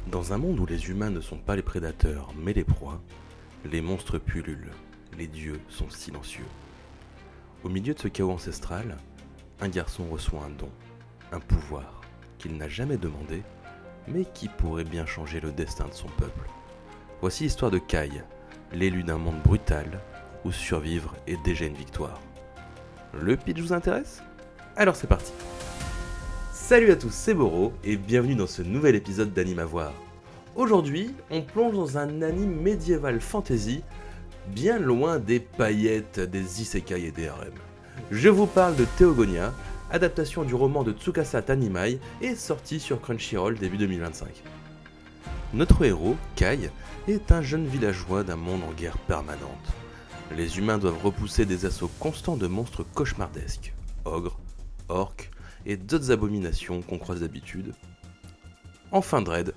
Dans un monde où les humains ne sont pas les prédateurs mais les proies, les monstres pullulent, les dieux sont silencieux. Au milieu de ce chaos ancestral, un garçon reçoit un don, un pouvoir qu'il n'a jamais demandé, mais qui pourrait bien changer le destin de son peuple. Voici l'histoire de Kai, l'élu d'un monde brutal, où survivre est déjà une victoire. Le pitch vous intéresse ? Alors c'est parti. Salut à tous, c'est Boro, et bienvenue dans ce nouvel épisode d'Anime à voir. Aujourd'hui, on plonge dans un anime médiéval fantasy, bien loin des paillettes, des isekai et des harem. Je vous parle de Théogonia, adaptation du roman de Tsukasa Tanimai et sorti sur Crunchyroll début 2025. Notre héros, Kai, est un jeune villageois d'un monde en guerre permanente. Les humains doivent repousser des assauts constants de monstres cauchemardesques, ogres, orques et d'autres abominations qu'on croise d'habitude. Enfin Dread.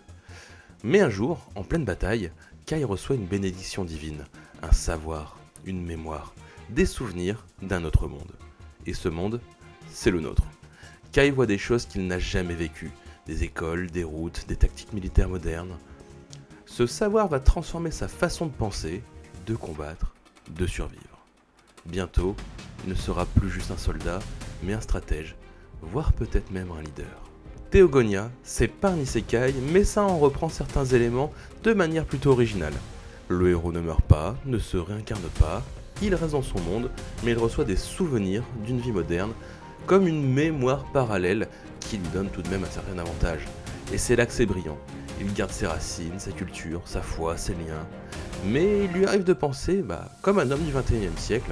Mais un jour, en pleine bataille, Kai reçoit une bénédiction divine, un savoir, une mémoire, des souvenirs d'un autre monde. Et ce monde, c'est le nôtre. Kai voit des choses qu'il n'a jamais vécues, des écoles, des routes, des tactiques militaires modernes. Ce savoir va transformer sa façon de penser, de combattre, de survivre. Bientôt, il ne sera plus juste un soldat, mais un stratège, voire peut-être même un leader. Théogonia, c'est pas un isekai, mais ça en reprend certains éléments de manière plutôt originale. Le héros ne meurt pas, ne se réincarne pas, il reste dans son monde, mais il reçoit des souvenirs d'une vie moderne, comme une mémoire parallèle qui lui donne tout de même un certain avantage. Et c'est là que c'est brillant. Il garde ses racines, sa culture, sa foi, ses liens, mais il lui arrive de penser comme un homme du 21e siècle,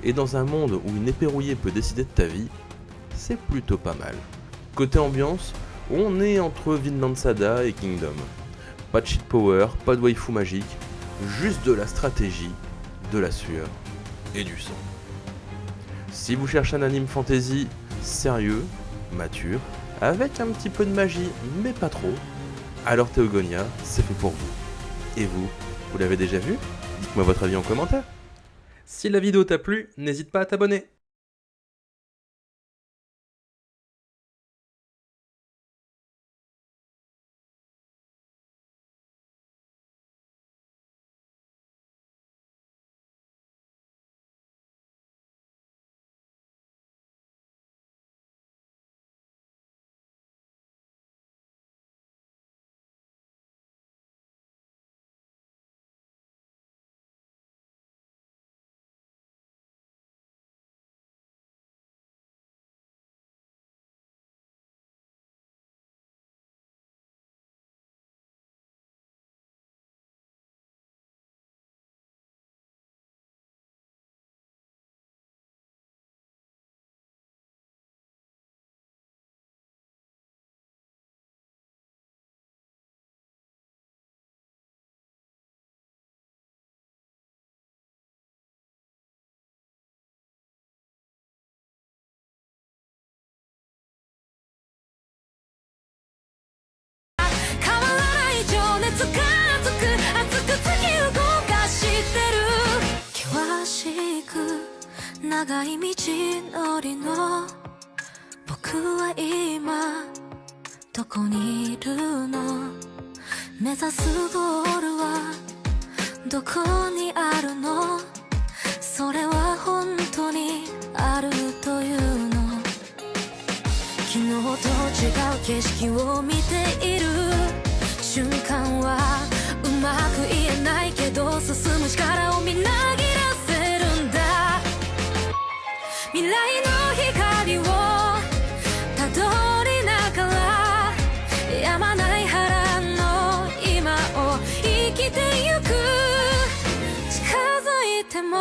et dans un monde où une épée rouillée peut décider de ta vie, c'est plutôt pas mal. Côté ambiance, on est entre Vinland Saga et Kingdom. Pas de cheat power, pas de waifu magique, juste de la stratégie, de la sueur et du sang. Si vous cherchez un anime fantasy sérieux, mature, avec un petit peu de magie mais pas trop, alors Théogonia, c'est fait pour vous. Et vous l'avez déjà vu ? Dites-moi votre avis en commentaire. Si la vidéo t'a plu, n'hésite pas à t'abonner.険しく長い道のりの僕は今どこにいるの目指すゴールはどこにあるのそれは本当にあるというの昨日と違う景色を見ている瞬間はうまく言えないけど進む力をみなぎらせるんだ未来の光をたどりながら止まない波乱の今を生きてゆく近づいても